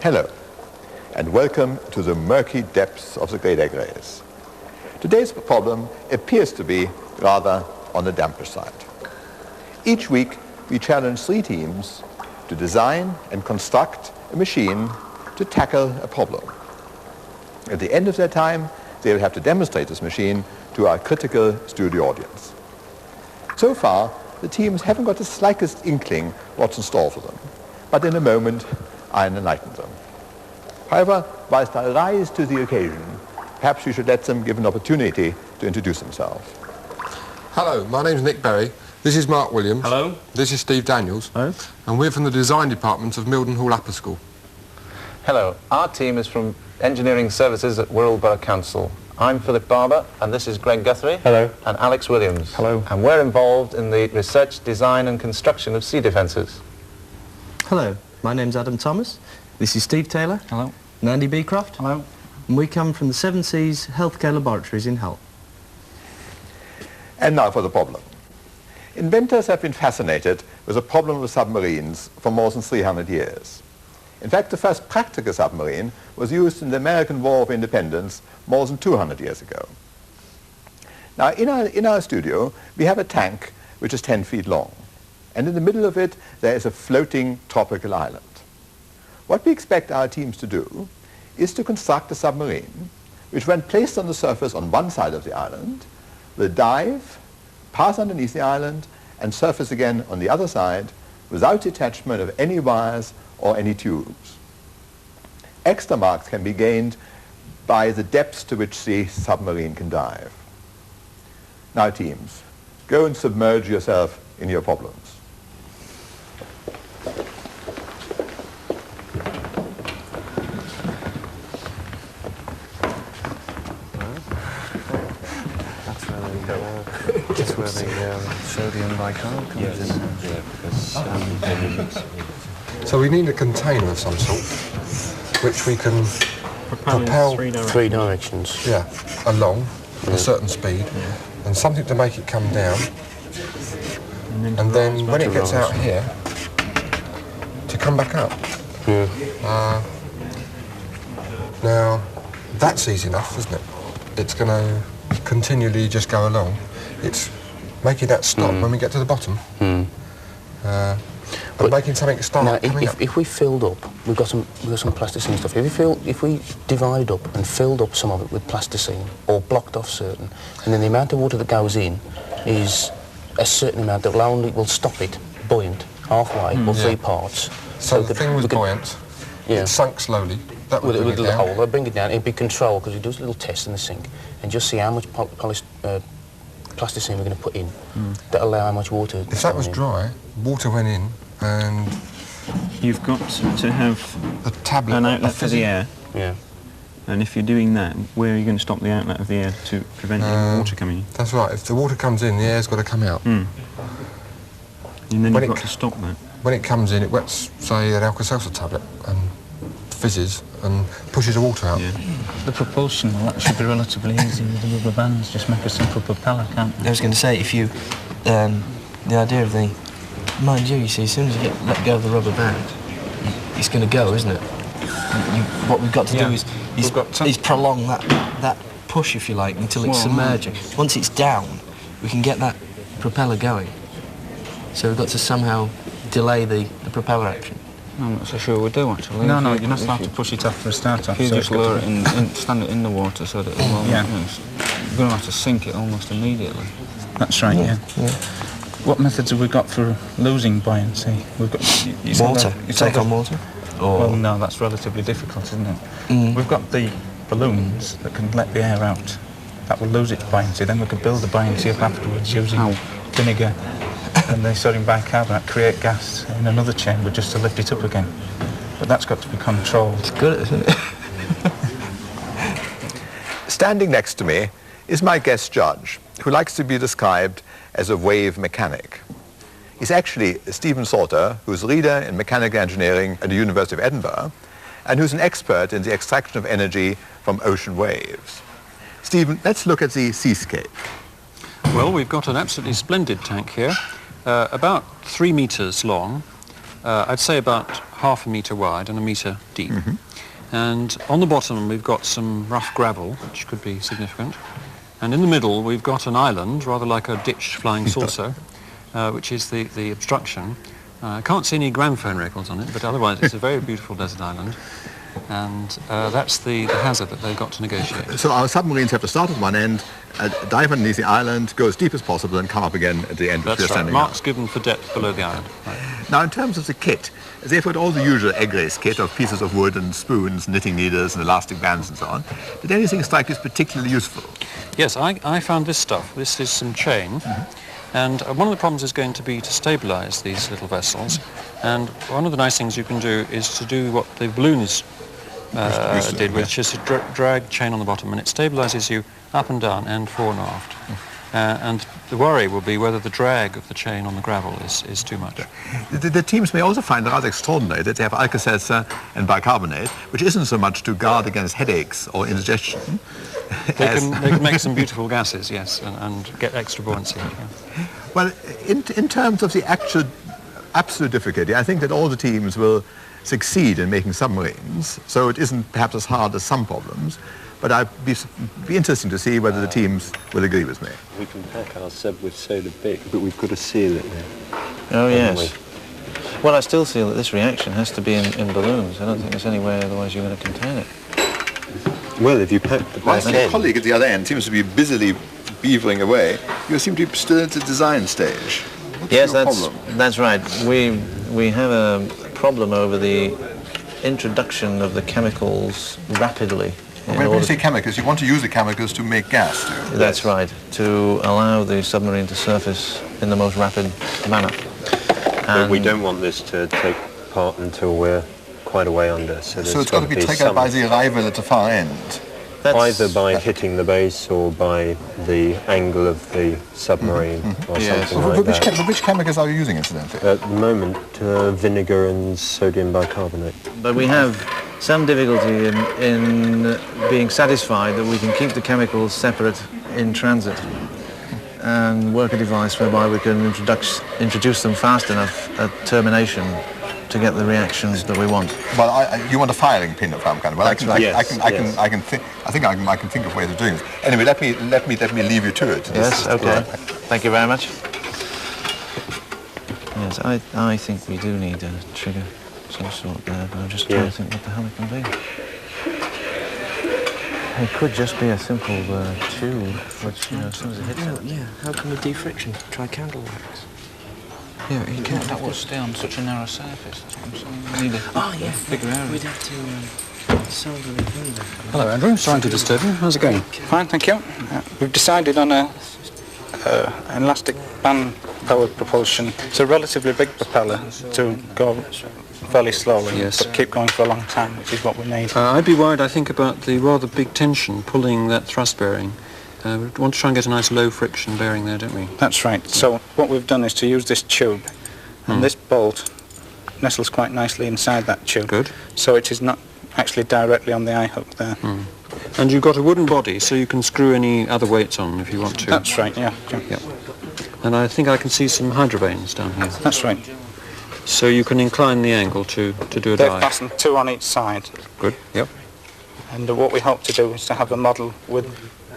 Hello, and welcome to the murky depths of the Great Egg Race. Today's problem appears to be rather on the damper side. Each week, we challenge 3 teams to design and construct a machine to tackle a problem. At the end of their time, they will have to demonstrate this machine to our critical studio audience. So far, the teams haven't got the slightest inkling what's in store for them, but in a moment, I'll enlighten them. However, whilst I rise to the occasion, perhaps we should let them give an opportunity to introduce themselves. Hello, my name's Nick Berry. This is Mark Williams. Hello. This is Steve Daniels. Hello. And we're from the design department of Milden Hall Upper School. Hello, our team is from Engineering Services at Wirral Borough Council. I'm Philip Barber, and this is Greg Guthrie. Hello. And Alex Williams. Hello. And we're involved in the research, design and construction of sea defences. Hello, my name's Adam Thomas. This is Steve Taylor. Hello. And Andy Beecroft. Hello. And we come from the Seven Seas Healthcare Laboratories in Hull. And now for the problem. Inventors have been fascinated with the problem of submarines for more than 300 years. In fact, the first practical submarine was used in the American War of Independence more than 200 years ago. Now, in our studio, we have a tank which is 10 feet long. And in the middle of it, there is a floating tropical island. What we expect our teams to do is to construct a submarine which, when placed on the surface on one side of the island, will dive, pass underneath the island, and surface again on the other side without detachment of any wires or any tubes. Extra marks can be gained by the depths to which the submarine can dive. Now, teams, go and submerge yourself in your problems. That's where the sodium bicarbonate comes in. So we need a container of some sort, which we can propel three directions. Yeah, along at a certain speed, and something to make it come down, and then when it gets out here, to come back up. Now, that's easy enough, isn't it? It's going to continually just go along. It's making that stop when we get to the bottom. But making something start now, coming up. if we filled up, we've got some plasticine stuff. If we divide up and filled up some of it with plasticine or blocked off certain, and then the amount of water that goes in is a certain amount that will stop it buoyant halfway or 3 parts. So the thing was buoyant. It sunk slowly. That would bring it down. Hole, they'll bring it down. It'd be controlled because we do a little test in the sink and just see how much plasticine we're going to put in that allow how much water. If that was dry, water went in, and You've got to have a tablet, an outlet for the air. Yeah. And if you're doing that, where are you going to stop the outlet of the air to prevent any water coming in? That's right. If the water comes in, the air's got to come out. And then you've got to stop that. When it comes in, it wets, say, an Alka-Seltzer tablet and fizzes and pushes the water out. Yeah. The propulsion, well, that should be relatively easy with the rubber bands. Just make a simple propeller, can't they? I was going to say, if you, the idea of the, mind you see, as soon as you let go of the rubber band, it's going to go, isn't it? What we've got to do is prolong that push, if you like, until it's submerging. Once it's down, we can get that propeller going. So we've got to somehow delay the propeller action. I'm not so sure we do, actually. No, you're not allowed to push it after a start off. You So just lure it stand it in the water so that it won't. Yeah. You're going to have to sink it almost immediately. That's right, yeah. What methods have we got for losing buoyancy? We've got Water. Take on water? Or Well, no, that's relatively difficult, isn't it? We've got the balloons that can let the air out. That will lose its buoyancy. Then we can build the buoyancy up afterwards using vinegar and the sodium bicarbonate, create gas in another chamber just to lift it up again. But that's got to be controlled. It's good, isn't it? Standing next to me is my guest judge, who likes to be described as a wave mechanic. He's actually Stephen Salter, who's a leader in mechanical engineering at the University of Edinburgh, and who's an expert in the extraction of energy from ocean waves. Stephen, let's look at the seascape. Well, we've got an absolutely splendid tank here, about 3 meters long, I'd say about half a metre wide and a metre deep. And on the bottom we've got some rough gravel, which could be significant. And in the middle we've got an island, rather like a ditched flying saucer, which is the obstruction. I can't see any gramophone records on it, but otherwise it's a very beautiful desert island. And that's the hazard that they've got to negotiate. So our submarines have to start at one end, dive underneath the island, go as deep as possible, and come up again at the end. That's right. Marks given for depth below the island. Right. Now, in terms of the kit, they've got all the usual egg race kit of pieces of wood and spoons, knitting needles, and elastic bands and so on. Did anything strike you as particularly useful? Yes, I found this stuff. This is some chain. And one of the problems is going to be to stabilise these little vessels. And one of the nice things you can do is to do what the balloons did, which is to drag chain on the bottom, and it stabilises you up and down and fore and aft. And the worry will be whether the drag of the chain on the gravel is too much. The teams may also find it rather extraordinary that they have Alka-Seltzer and bicarbonate, which isn't so much to guard against headaches or indigestion. They can make some beautiful gases, yes, and get extra buoyancy. Yeah. Well, in terms of the absolute difficulty, I think that all the teams will succeed in making submarines, so it isn't perhaps as hard as some problems, but I'd be interesting to see whether the teams will agree with me. We can pack our sub with soda big, but we've got to seal it now. Oh, yes. Well, I still feel that this reaction has to be in balloons. I don't think there's any way otherwise you're going to contain it. Well, if you pack the back end... My colleague at the other end seems to be busily beavering away. You seem to be still at the design stage. Yes, that's right. We have a problem over the introduction of the chemicals rapidly. When you say chemicals, you want to use the chemicals to make gas, too? That's right, to allow the submarine to surface in the most rapid manner. But we don't want this to take part until we're quite a way under. So it's got to be triggered by the arrival at the far end? Either by hitting the base or by the angle of the submarine or something like that. Which chemicals are you using, incidentally? At the moment, vinegar and sodium bicarbonate. But we have some difficulty in being satisfied that we can keep the chemicals separate in transit and work a device whereby we can introduce them fast enough at termination to get the reactions that we want. Well, you want a firing pin of some kind. Well, That's right. I can think of ways of doing this. Anyway, let me leave you to it. Yes. Okay. Thank you very much. Yes, I think we do need a trigger of some sort there, but I'm just trying to think what the hell it can be. It could just be a simple tube, which, you know, as soon as it hits it... Yeah, how can we de-friction? Try candle wax. Yeah, you can't. That will stay on such a narrow surface, that's what I'm saying. We need a bigger area. We'd have to solder it in there. Hello, Andrew. Sorry to disturb you. How's it going? Fine, thank you. We've decided on an elastic band-powered propulsion. It's a relatively big propeller to go fairly slowly, but keep going for a long time, which is what we need. I'd be worried, I think, about the rather big tension pulling that thrust bearing. We want to try and get a nice low friction bearing there, don't we? That's right. So what we've done is to use this tube, and this bolt nestles quite nicely inside that tube. Good. So it is not actually directly on the eye hook there. And you've got a wooden body, so you can screw any other weights on if you want to. That's right, yeah. And I think I can see some hydrovanes down here. That's right. So you can incline the angle to do a They're dive. fastened two on each side. Good, yep. And what we hope to do is to have a model with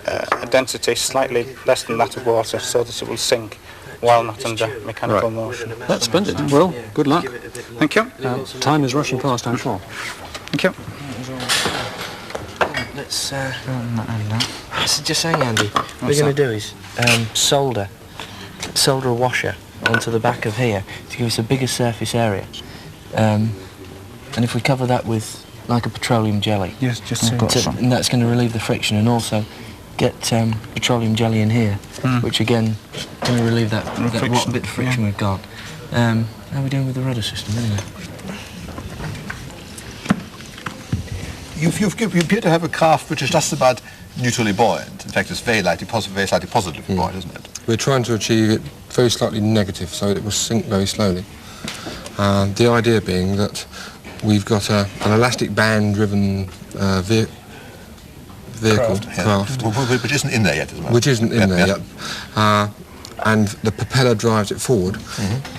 a density slightly less than that of water, so that it will sink while not under mechanical motion. That's splendid. Well, good luck. Thank you. Time is rushing past, I'm sure. Thank you. Let's just saying, Andy, what we're going to do is solder a washer onto the back of here to give us a bigger surface area. And if we cover that with like a petroleum jelly, yes, just and that's going to relieve the friction, and also get petroleum jelly in here, which again going to relieve that what bit of friction we've got. How are we doing with the rudder system anyway? You appear to have a craft which is just about neutrally buoyant. In fact, it's very slightly positively buoyant, isn't it? We're trying to achieve it very slightly negative, so that it will sink very slowly. The idea being that we've got an elastic band-driven vehicle, craft. Which isn't in there yet, isn't it? Which isn't in there yet. and the propeller drives it forward.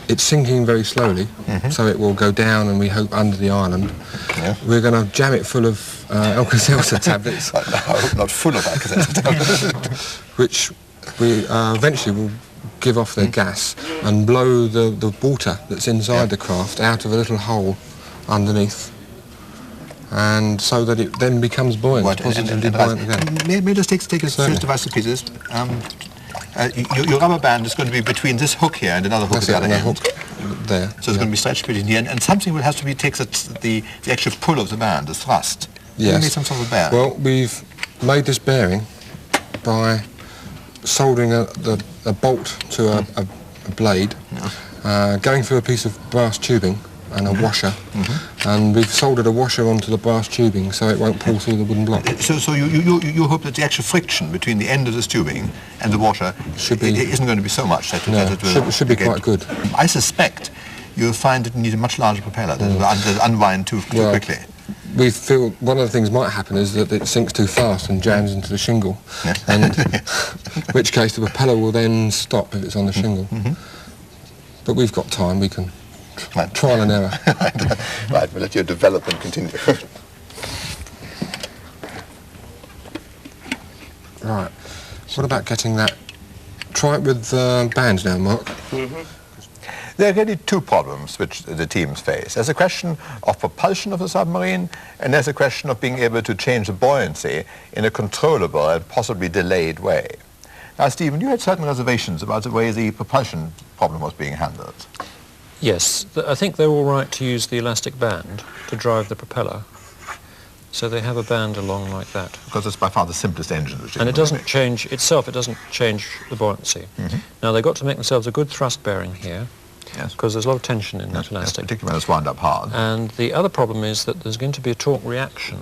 It's sinking very slowly, so it will go down and we hope under the island. Yeah. We're going to jam it full of Alka-Seltzer tablets. I hope not full of Alka-Seltzer tablets. Which we eventually will give off their gas and blow the water that's inside the craft out of a little hole underneath, and so that it then becomes buoyant, positively buoyant again. May I just take a serious device to pieces? Your rubber band is going to be between this hook here and another hook at the other end. Hook there. So it's going to be stretched between here, and something will have to be takes the actual pull of the band, the thrust. Yes. You made some sort of bearing. Well, we've made this bearing by soldering a bolt to a blade, going through a piece of brass tubing and a washer, and we've soldered a washer onto the brass tubing so it won't pull through the wooden block. So you hope that the actual friction between the end of this tubing and the washer isn't going to be so much that, that it will should be quite good. I suspect you'll find that you need a much larger propeller that will unwind too quickly. We feel one of the things might happen is that it sinks too fast and jams into the shingle, and in which case the propeller will then stop if it's on the shingle. But we've got time, we can trial and error. Right, we'll let your development continue. Right, what about getting that? Try it with bands now, Mark. There are really two problems which the teams face. There's a question of propulsion of the submarine, and there's a question of being able to change the buoyancy in a controllable and possibly delayed way. Now, Stephen, you had certain reservations about the way the propulsion problem was being handled. Yes, I think they're all right to use the elastic band to drive the propeller. So they have a band along like that. Because it's by far the simplest engine. And it doesn't change itself, it doesn't change the buoyancy. Now, they've got to make themselves a good thrust bearing here, because there's a lot of tension in that elastic. Particularly when it's wound up hard. And the other problem is that there's going to be a torque reaction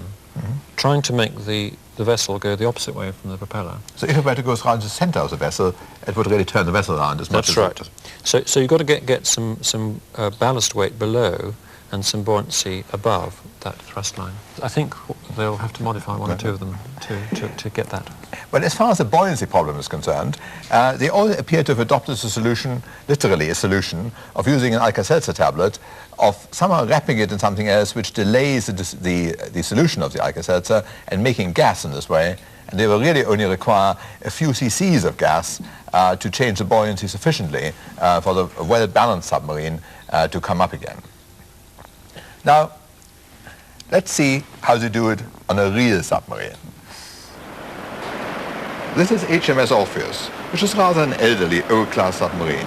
trying to make the vessel go the opposite way from the propeller. So if it were to go around the center of the vessel, it would really turn the vessel around as much as That's right. So you've got to get some ballast weight below and some buoyancy above that thrust line. I think they'll have to modify one or two of them to get that. Well, as far as the buoyancy problem is concerned, they all appear to have adopted a solution, literally a solution, of using an Alka-Seltzer tablet, of somehow wrapping it in something else which delays the solution of the Alka-Seltzer and making gas in this way. And they will really only require a few cc's of gas to change the buoyancy sufficiently for the well-balanced submarine to come up again. Now, let's see how they do it on a real submarine. This is HMS Orpheus, which is rather an elderly, old-class submarine.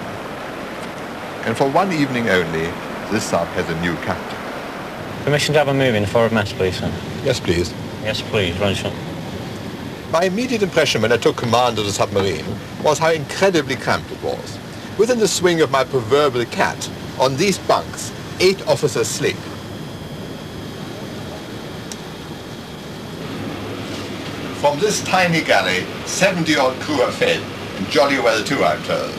And for one evening only, this sub has a new captain. Permission to have a move in the forward mast, please, sir. Yes, please. Yes, please, Roger. My immediate impression when I took command of the submarine was how incredibly cramped it was. Within the swing of my proverbial cat, on these bunks, 8 officers sleep. From this tiny galley, 70-odd crew are fed, and jolly well too, I'm told.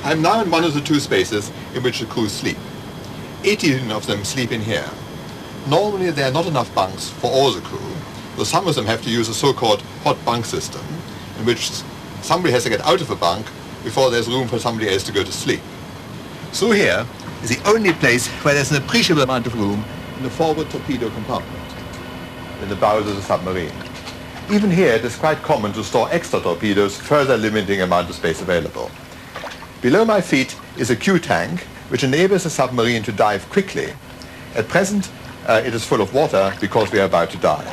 I'm now in one of the 2 spaces in which the crew sleep. 18 of them sleep in here. Normally there are not enough bunks for all the crew, so some of them have to use a so-called hot bunk system, in which somebody has to get out of a bunk before there's room for somebody else to go to sleep. Through here is the only place where there's an appreciable amount of room in the forward torpedo compartment, in the bows of the submarine. Even here it is quite common to store extra torpedoes, further limiting the amount of space available. Below my feet is a Q-tank, which enables the submarine to dive quickly. At present, it is full of water because we are about to dive.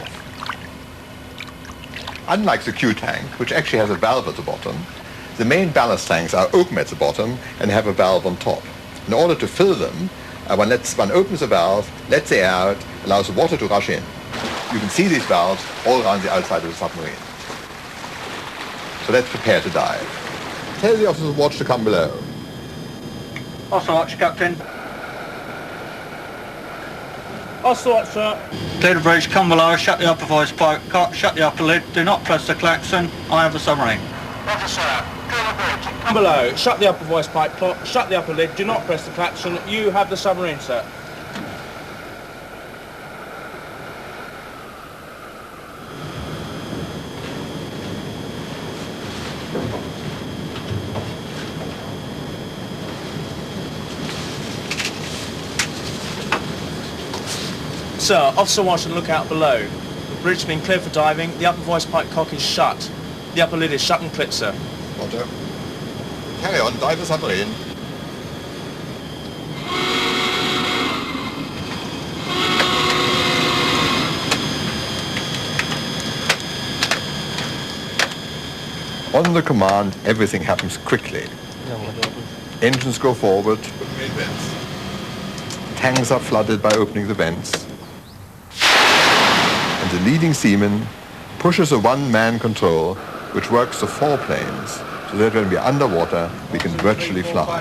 Unlike the Q-tank, which actually has a valve at the bottom, the main ballast tanks are open at the bottom and have a valve on top. In order to fill them, one opens the valve, lets the air out, allows the water to rush in. You can see these valves all around the outside of the submarine. So let's prepare to dive. Tell the officer's watch to come below. Officer watch, Captain. Officer watch, sir. Clear the bridge, come below, shut the upper voice pipe, shut the upper lid, do not press the klaxon. I have the submarine. Officer, clear the bridge. Come below, shut the upper voice pipe, shut the upper lid, do not press the klaxon. You have the submarine, sir. Sir, Officer Watson, look out below. The bridge has been cleared for diving. The upper voice pipe cock is shut. The upper lid is shut and clipped, sir. Roger. Carry on, dive the submarine. On the command, everything happens quickly. Engines go forward. Tanks are flooded by opening the vents. And the leading seaman pushes a one-man control which works the 4 planes so that when we're underwater, we can virtually fly.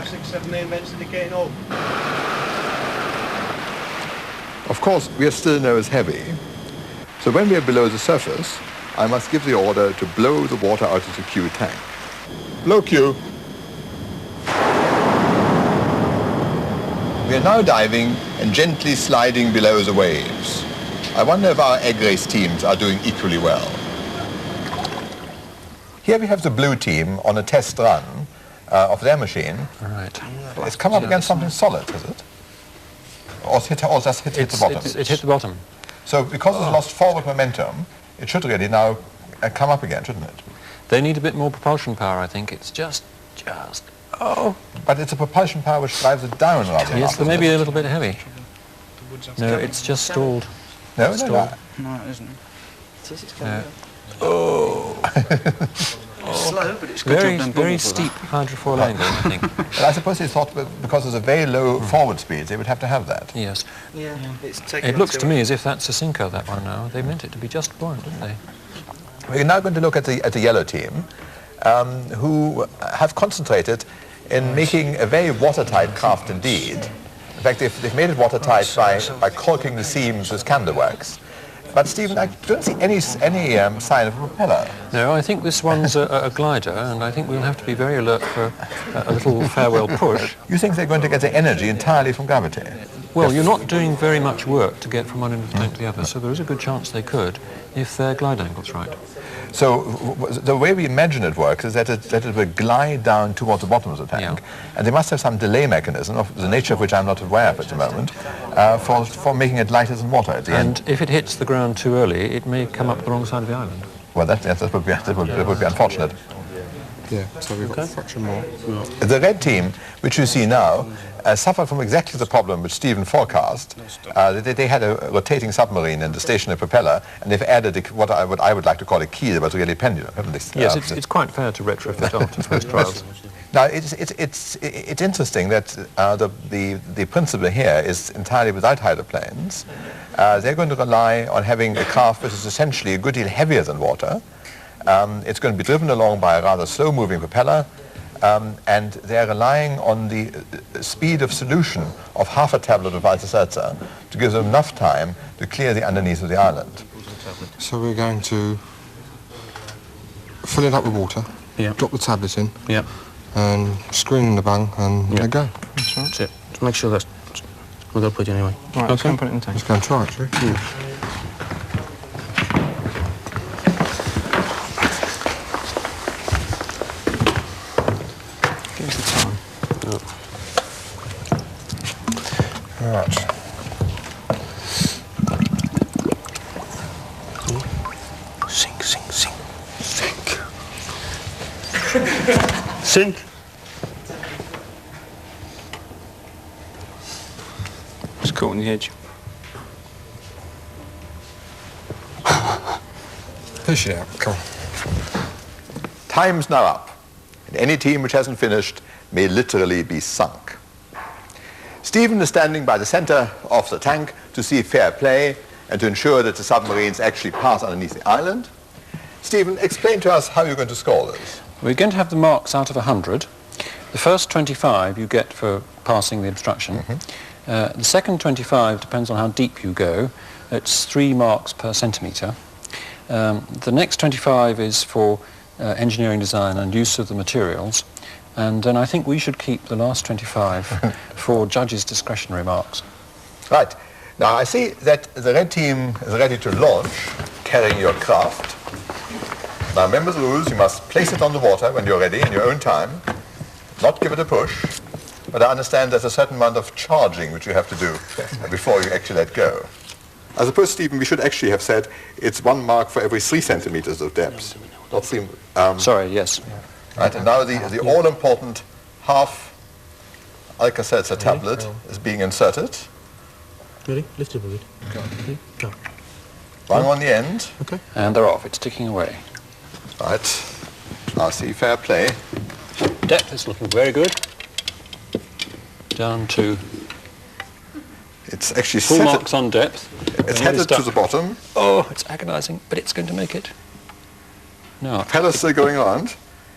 Of course, we are still nose heavy. So when we are below the surface, I must give the order to blow the water out of the Q tank. Blow Q. We are now diving and gently sliding below the waves. I wonder if our egg race teams are doing equally well. Here we have the blue team on a test run of their machine. All right. It's come up against something solid, has it? Or just hit the bottom? It hit the bottom. So because it's lost forward momentum, it should really now come up again, shouldn't it? They need a bit more propulsion power, I think. It's just... Oh! But it's a propulsion power which drives it down rather. Yes, they may be a little bit heavy. No, it's just stalled. No, it's no, stalled. No, it isn't. No. Oh! Slow, but it's good. Very steep hydrofoil angle, I think. But I suppose they thought because there's a very low forward speed, they would have to have that. Yes. Yeah, It looks to me as if that's a sinker, that one now. They meant it to be just buoyant, didn't they? We're now going to look at the yellow team, who have concentrated in making a very watertight craft indeed. In fact, they've made it watertight by caulking the seams with candle wax. But Stephen, I don't see any sign of a propeller. No, I think this one's a glider, and I think we'll have to be very alert for a little farewell push. You think they're going to get their energy entirely from gravity? Well, you're not doing very much work to get from one end of the tank to the other, so there is a good chance they could, if their glide angle's right. So the way we imagine it works is that it will glide down towards the bottom of the tank, and they must have some delay mechanism, of the nature of which I'm not aware of at the moment, for making it lighter than water at the end. And if it hits the ground too early, it may come up the wrong side of the island. Well, that would be unfortunate. Yeah, so we've got fraction more. The red team, which you see now, suffered from exactly the problem which Stephen forecast. They had a rotating submarine and a stationary propeller, and they've added what I would like to call a keel, but really pendulum, haven't they? Yes, it's quite fair to retrofit after first trials. Now, it's interesting that the principle here is entirely without hydroplanes. They're going to rely on having a craft which is essentially a good deal heavier than water. It's going to be driven along by a rather slow-moving propeller, and they're relying on the speed of solution of half a tablet of Weiße to give them enough time to clear the underneath of the island. So we're going to fill it up with water, drop the tablets in, and screen in the bung, and let go. That's it. Just make sure that's... We're going to put it anyway. Right, let's go and put it in the tank. Let's go and try it, shall we? Give us the time. Right. Sink, sink, sink. Sink. Sink. It's caught on the edge. Push it out, come on. Time's now up, and any team which hasn't finished may literally be sunk. Stephen is standing by the center of the tank to see fair play and to ensure that the submarines actually pass underneath the island. Stephen, explain to us how you're going to score this. We're going to have the marks out of 100. The first 25 you get for passing the obstruction. The second 25 depends on how deep you go. It's 3 marks per centimetre. The next 25 is for engineering design and use of the materials. And then I think we should keep the last 25 for judges' discretionary marks. Right. Now I see that the red team is ready to launch, carrying your craft. Now remember the rules, you must place it on the water when you're ready in your own time, not give it a push, but I understand there's a certain amount of charging which you have to do before you actually let go. I suppose, Stephen, we should actually have said it's 1 mark for every 3 centimeters of depth. Not 3, Sorry, yes. Right, and now the all-important half Alka-Seltzer tablet is being inserted. Ready? Lift it a bit. Go. Bang on the end. Okay. And they're off. It's ticking away. Right. Now see, fair play. Depth is looking very good. Down to It's actually full set marks on depth. It's headed to the bottom. Oh, it's agonizing, but it's going to make it. No. Propeller's still going on.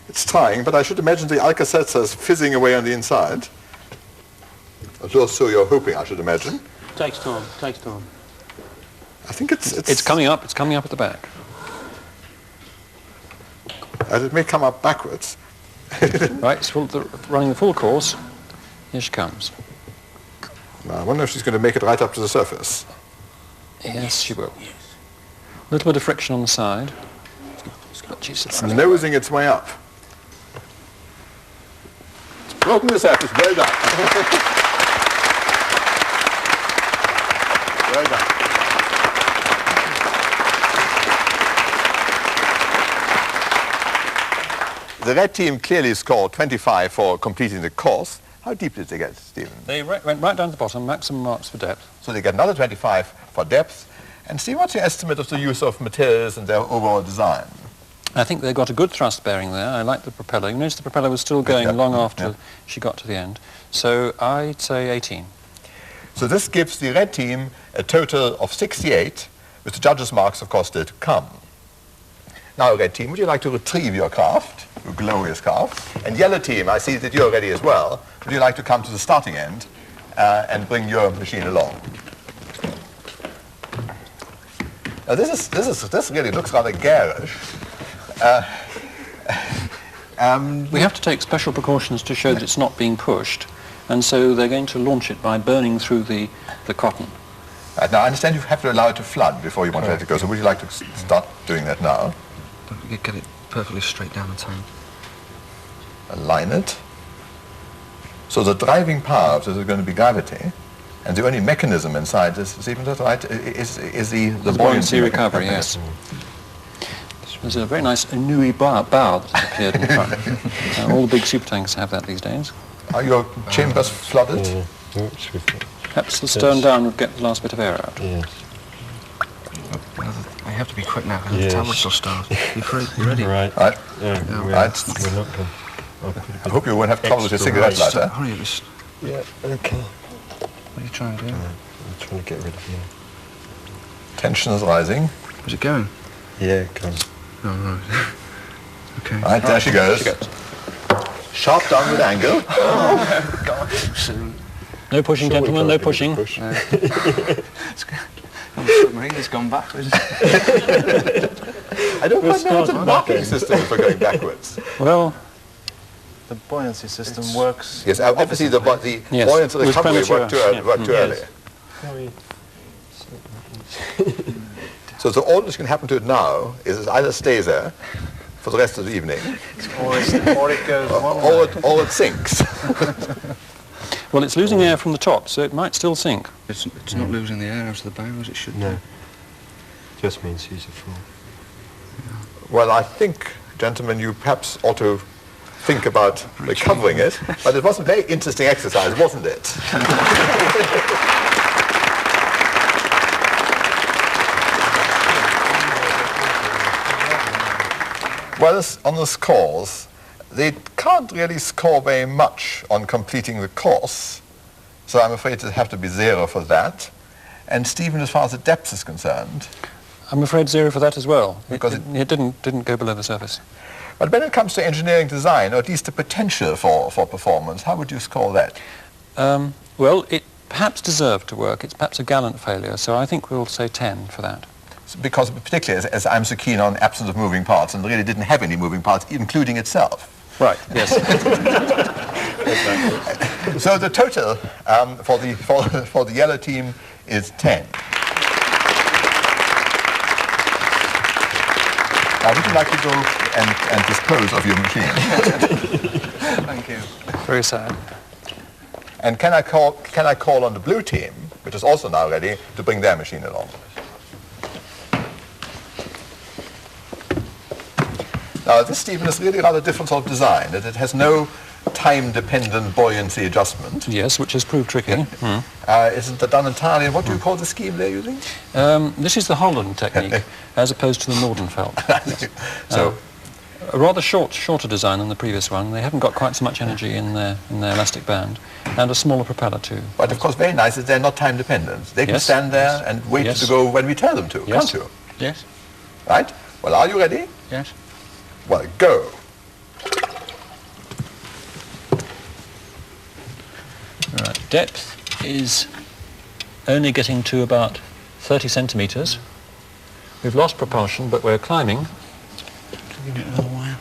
It's trying, but I should imagine the Alka-Seltzer is fizzing away on the inside. So you're hoping, I should imagine. Takes time, takes time. I think It's coming up. It's coming up at the back. And it may come up backwards. Right, it's running the full course. Here she comes. Now, I wonder if she's going to make it right up to the surface. Yes, she will. A little bit of friction on the side. But she's Nosing its way up. It's broken the surface. Well done. Well done. The red team clearly scored 25 for completing the course. How deep did they get, Stephen? They went right down to the bottom, maximum marks for depth. So they get another 25 for depth. And Steve, what's your estimate of the use of materials and their overall design? I think they got a good thrust bearing there. I like the propeller. You notice the propeller was still going long after she got to the end. So I'd say 18. So this gives the red team a total of 68, with the judges' marks, of course, still to come. Now, red team, would you like to retrieve your craft, your glorious craft? And yellow team, I see that you're ready as well. Would you like to come to the starting end and bring your machine along? Now, this really looks rather garish. We have to take special precautions to show that it's not being pushed, and so they're going to launch it by burning through the cotton. Right, now, I understand you have to allow it to flood before you want to let it go, so would you like to start doing that now? Get it perfectly straight down the tank. Align it. So the driving power of this is going to be gravity, and the only mechanism inside this, is even that right, is the buoyancy recovery, yes. There's a very nice Inui bow that's appeared in front. All the big supertanks have that these days. Are your chambers flooded? Perhaps the stern down would get the last bit of air out. Yes. I have to be quick now because the tablets will start. You ready? Right. Right. Yeah, Right. We're not going. I hope you won't have trouble with your cigarette lighter. Hurry up. It's- Yeah, okay. What are you trying to do? I'm trying to get rid of you. Tension is rising. Is it going? Yeah, come. Oh, right. Okay. Right, there she goes. Sharp downward angle. Oh, God. Soon. No pushing, gentlemen, no pushing. The submarine has gone backwards. I don't quite know what the marking system for going backwards. Well, The buoyancy system works. Yes, obviously the Yes, buoyancy it was recovery worked premature. too early. So all that's going to happen to it now is it either stays there for the rest of the evening, Or it goes one way. or it sinks. well, it's losing air from the top, so it might still sink. It's not losing the air out of the bow as it should No. do. Just means she's a fool. Well, I think, gentlemen, you perhaps ought to think about recovering it, but it was a very interesting exercise, wasn't it? Well, on the scores, they can't really score very much on completing the course, so I'm afraid it'll have to be 0 for that. And Stephen, as far as the depth is concerned, I'm afraid 0 for that as well. Because it didn't go below the surface. but when it comes to engineering design, or at least the potential for performance, how would you score that? Well, it perhaps deserved to work. It's perhaps a gallant failure, so I think we'll say 10 for that. Because particularly as I'm so keen on absence of moving parts, and really didn't have any moving parts, including itself. Right, yes. So the total for the yellow team is 10. Now, would you like to go and dispose of your machine? Thank you. Very sad. And can I call on the blue team, which is also now ready, to bring their machine along? Now, this, Stephen, is really rather different sort of design. It has no time-dependent buoyancy adjustment. Yes, which has proved tricky. Isn't it done entirely in what do you call the scheme they're using? This is the Holland technique, as opposed to the Nordenfelt. So, a rather shorter design than the previous one. They haven't got quite so much energy in their elastic band, and a smaller propeller too. But of course, very nice is they're not time-dependent. They can stand there and wait to go when we tell them to, can't you? Yes. Right? Well, are you ready? Yes. Well, go. Right. Depth is only getting to about 30 centimetres. We've lost propulsion, but we're climbing. Can we get another one?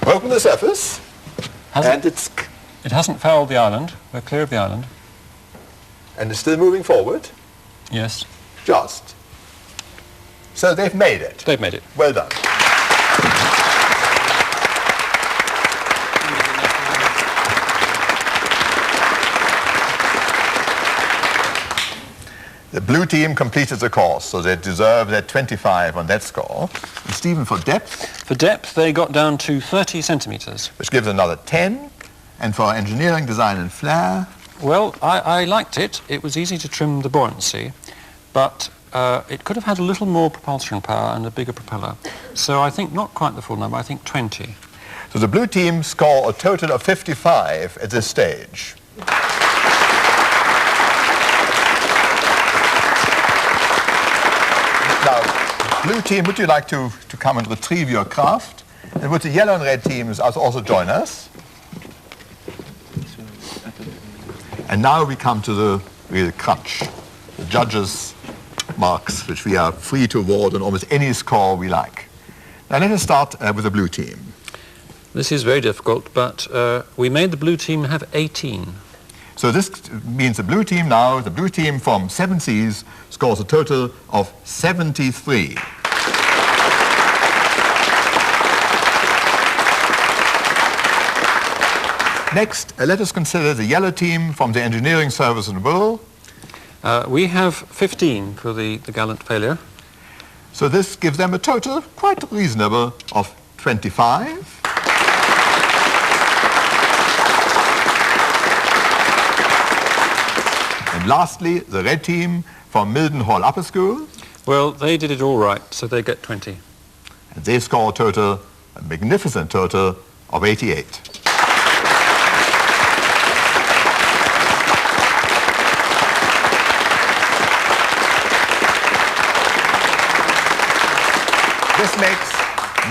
Open the surface. It hasn't fouled the island. We're clear of the island. And it's still moving forward? Yes. Just. So they've made it? They've made it. Well done. The blue team completed the course, so they deserve their 25 on that score. And Stephen, for depth? For depth, they got down to 30 centimetres. Which gives another 10. And for engineering, design and flair? Well, I liked it. It was easy to trim the buoyancy, but it could have had a little more propulsion power and a bigger propeller. So I think not quite the full number, I think 20. So the blue team score a total of 55 at this stage. Now, blue team, would you like to come and retrieve your craft? And would the yellow and red teams also join us? And now we come to the real crunch, the judges' marks, which we are free to award on almost any score we like. Now let us start with the blue team. This is very difficult, but we made the blue team have 18. So this means the blue team from 7 Seas scores a total of 73. Next, let us consider the yellow team from the engineering service in Will. We have 15 for the gallant failure. So this gives them a total, quite reasonable, of 25. And lastly, the red team from Mildenhall Upper School. Well, they did it all right, so they get 20. And they score a total, a magnificent total, of 88. This makes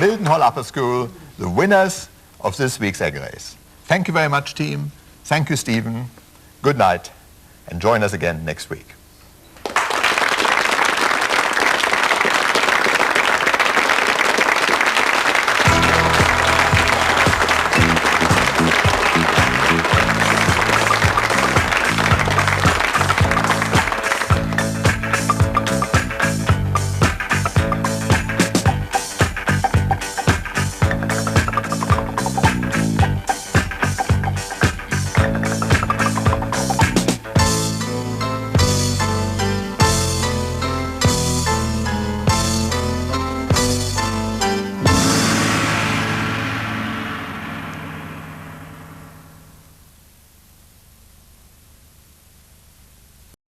Mildenhall Upper School the winners of this week's egg race. Thank you very much, team. Thank you, Stephen. Good night, and join us again next week.